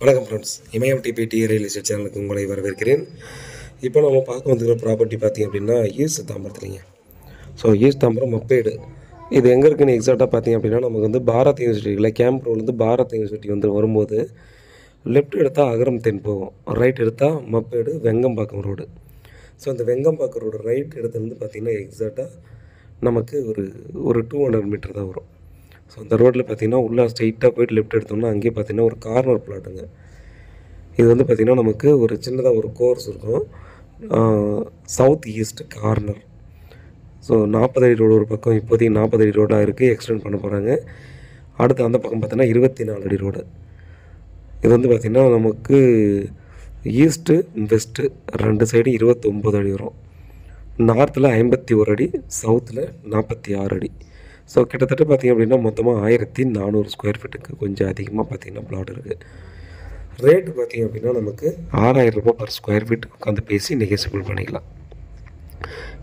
வணக்கம் ஃப்ரெண்ட்ஸ், இமயம் DBT real estate சேனலுக்கு உங்களை வரவேற்கிறேன். இப்போ நம்ம பார்க்க வந்துக்கிற ப்ராப்பர்ட்டி பார்த்திங்க அப்படின்னா ஈஸ்ட் தாம்பரத்துலிங்க. ஸோ ஈஸ்ட் தாம்பரம் மப்பேடு இது எங்கே இருக்குன்னு எக்ஸாக்டாக பார்த்திங்க அப்படின்னா நமக்கு வந்து பாரத் யூனிவர்சிட்டியில் கேம்ப் ரோட்லேருந்து பாரத் யூனிவர்சிட்டி வந்து வரும்போது லெஃப்ட் எடுத்தால் அகரம் தென் போகும், ரைட் எடுத்தால் மப்பேடு வெங்கம்பாக்கம் ரோடு. ஸோ அந்த வெங்கம்பாக்கம் ரோடு ரைட் இடத்துலேருந்து பார்த்திங்கன்னா எக்ஸாக்டாக நமக்கு ஒரு 200 மீட்டர் தான் வரும். ஸோ அந்த ரோட்டில் பார்த்திங்கன்னா உள்ளே ஸ்ட்ரைட்டாக போய்ட்டு லெஃப்ட் எடுத்தோம்னா அங்கேயே பார்த்திங்கன்னா ஒரு கார்னர் பிளாட்டுங்க. இது வந்து பார்த்திங்கன்னா நமக்கு ஒரு சின்னதாக ஒரு கோர்ஸ் இருக்கும், சவுத் ஈஸ்ட் கார்னர். ஸோ 40 அடி ரோடு ஒரு பக்கம், இப்போதைக்கு 40 அடி ரோடாக இருக்குது, எக்ஸ்டெண்ட் பண்ண போகிறாங்க. அடுத்து அந்த பக்கம் பார்த்தோன்னா 24 அடி ரோடு. இது வந்து பார்த்திங்கன்னா நமக்கு ஈஸ்ட்டு வெஸ்ட்டு 2 சைடு 29 அடி வரும். நார்த்தில் 51 அடி, சவுத்தில் 46 அடி. ஸோ கிட்டத்தட்ட பார்த்திங்க அப்படின்னா மொத்தமாக 1400 ஸ்கொயர் ஃபீட்டுக்கு கொஞ்சம் அதிகமாக பார்த்திங்கன்னா பிளாட் இருக்குது. ரேட்டு பார்த்திங்க அப்படின்னா நமக்கு 6000 ரூபா பர் ஸ்கொயர் ஃபீட் உட்காந்து பேசி நெகோசியபிள் பண்ணிக்கலாம்.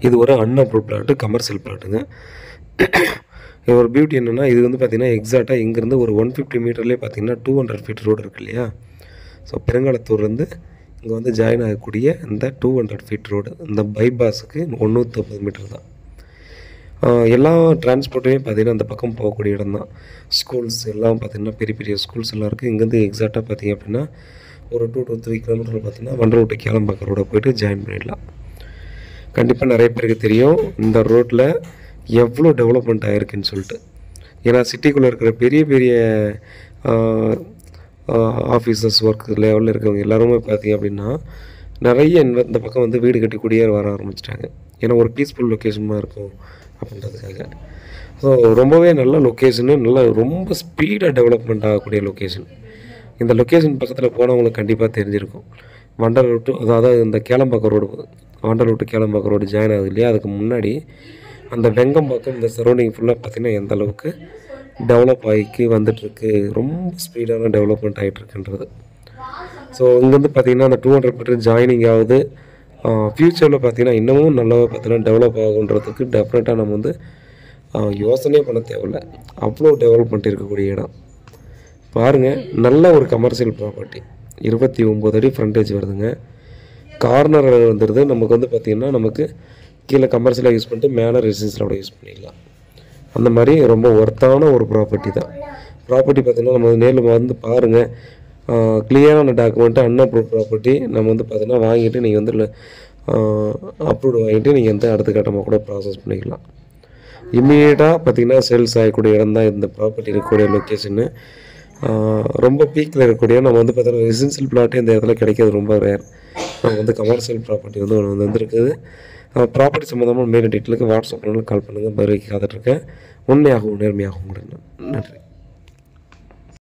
இது ஒரு அன்அப்ரூவ்ட் பிளாட்டு, கமர்ஷியல் பிளாட்டுங்க. இது ஒரு பியூட்டி என்னென்னா, இது வந்து பார்த்திங்கன்னா எக்ஸாக்டாக இங்கேருந்து ஒரு 150 மீட்டர்லேயே பார்த்திங்கன்னா 200 ஃபீட் ரோடு இருக்குது இல்லையா. ஸோ பெருங்காலத்தூர்லேருந்து இங்கே வந்து ஜாயின் ஆகக்கூடிய இந்த 200 ஃபீட் ரோடு, இந்த பைபாஸுக்கு 150 மீட்டர் தான். எல்லா டிரான்ஸ்போர்ட்டுமே பார்த்திங்கன்னா அந்த பக்கம் போகக்கூடிய இடம் தான். ஸ்கூல்ஸ் எல்லாம் பார்த்திங்கன்னா பெரிய பெரிய ஸ்கூல்ஸ் எல்லாம் இருக்குது. இங்கேருந்து எக்ஸாக்டாக பார்த்திங்க அப்படின்னா ஒரு 2 to 3 கிலோமீட்டரில் பார்த்திங்கன்னா வண்டலூட்டு கேளம்பாக்கம் ரோட போய்ட்டு ஜாயின் பண்ணிடலாம். கண்டிப்பாக நிறைய பேருக்கு தெரியும் இந்த ரோட்டில் எவ்வளோ டெவலப்மெண்ட் ஆகிருக்குன்னு சொல்லிட்டு. ஏன்னா சிட்டிக்குள்ளே இருக்கிற பெரிய பெரிய ஆஃபீஸர்ஸ் ஒர்க் லெவலில் இருக்கிறவங்க எல்லாருமே பார்த்திங்க அப்படின்னா நிறைய இந்த பக்கம் வந்து வீடு கட்டி குடியேற வர ஆரம்பிச்சிட்டாங்க. ஏன்னா ஒரு பீஸ்ஃபுல் லொக்கேஷனாக இருக்கும் அப்படின்றதுக்காக. ஸோ ரொம்பவே நல்ல லொக்கேஷனு, நல்ல ரொம்ப ஸ்பீடாக டெவலப்மெண்ட் ஆகக்கூடிய லொக்கேஷன். இந்த லொக்கேஷன் பக்கத்தில் போனவங்களுக்கு கண்டிப்பாக தெரிஞ்சிருக்கும். வண்டலூட்டு, அதாவது இந்த கேளம்பாக்கம் ரோடு, வண்டலூட்டு கேளம்பாக்கம் ரோடு ஜாயின் ஆகுது இல்லையா, அதுக்கு முன்னாடி அந்த வெங்கம்பாக்கம் இந்த சரௌண்டிங் ஃபுல்லாக பார்த்திங்கன்னா எந்த அளவுக்கு டெவலப் ஆகி வந்துட்டுருக்கு, ரொம்ப ஸ்பீடான டெவலப்மெண்ட் ஆகிட்டுருக்குன்றது. ஸோ இங்கேருந்து பார்த்திங்கன்னா அந்த 200 மீட்டர் ஜாயினிங் ஆகுது. ஃப்யூச்சரில் பார்த்திங்கன்னா இன்னமும் நல்லா பார்த்திங்கன்னா டெவலப் ஆகுன்றதுக்கு டெஃபினட்டாக நம்ம வந்து யோசனையே பண்ண தேவையில்லை, அவ்வளோ டெவலப்மெண்ட் இருக்கக்கூடிய இடம். பாருங்கள், நல்ல ஒரு கமர்ஷியல் ப்ராப்பர்ட்டி, 29 அடி ஃப்ரண்டேஜ் வருதுங்க. கார்னர் வந்துடுது. நமக்கு வந்து பார்த்திங்கன்னா நமக்கு கீழே கமர்ஷியலாக யூஸ் பண்ணிட்டு மேலே ரெசிடென்ஷியலோட யூஸ் பண்ணிக்கலாம். அந்த மாதிரி ரொம்ப ஒர்த்தான ஒரு ப்ராப்பர்ட்டி தான். ப்ராப்பர்ட்டி பார்த்திங்கன்னா நம்ம நேரில் வந்து பாருங்கள், கிளியரான டாக்குமெண்ட்டு, அன்அப்ரூவ்ட் ப்ராப்பர்ட்டி. நம்ம வந்து பார்த்திங்கன்னா வாங்கிட்டு நீங்கள் வந்து அப்ரூவ்டு வாங்கிட்டு நீங்கள் வந்து அடுத்த கட்டமாக கூட ப்ராசஸ் பண்ணிக்கலாம். இம்மீடியட்டாக பார்த்திங்கன்னா சேல்ஸ் ஆகக்கூடிய இடம் தான் இந்த ப்ராப்பர்ட்டி இருக்கக்கூடிய லொக்கேஷனு. ரொம்ப பீக்கில் இருக்கக்கூடிய நம்ம வந்து பார்த்திங்கன்னா ரெசிடென்ஷியல் பிளாட்டே இந்த இடத்துல கிடைக்கிறது ரொம்ப ரேர். நம்ம வந்து கமர்ஷியல் ப்ராப்பர்ட்டி வந்து ஒன்று வந்துருக்குது. ப்ராப்பர்ட்டி சம்மந்தமாக மேலும் டீட்டெயிலுக்கு வாட்ஸ்அப் கால் பண்ணுங்கள், பதிலுக்கு காத்துட்ருக்கேன். உண்மையாகவும் நேர்மையாகவும் கொடுங்க. நன்றி.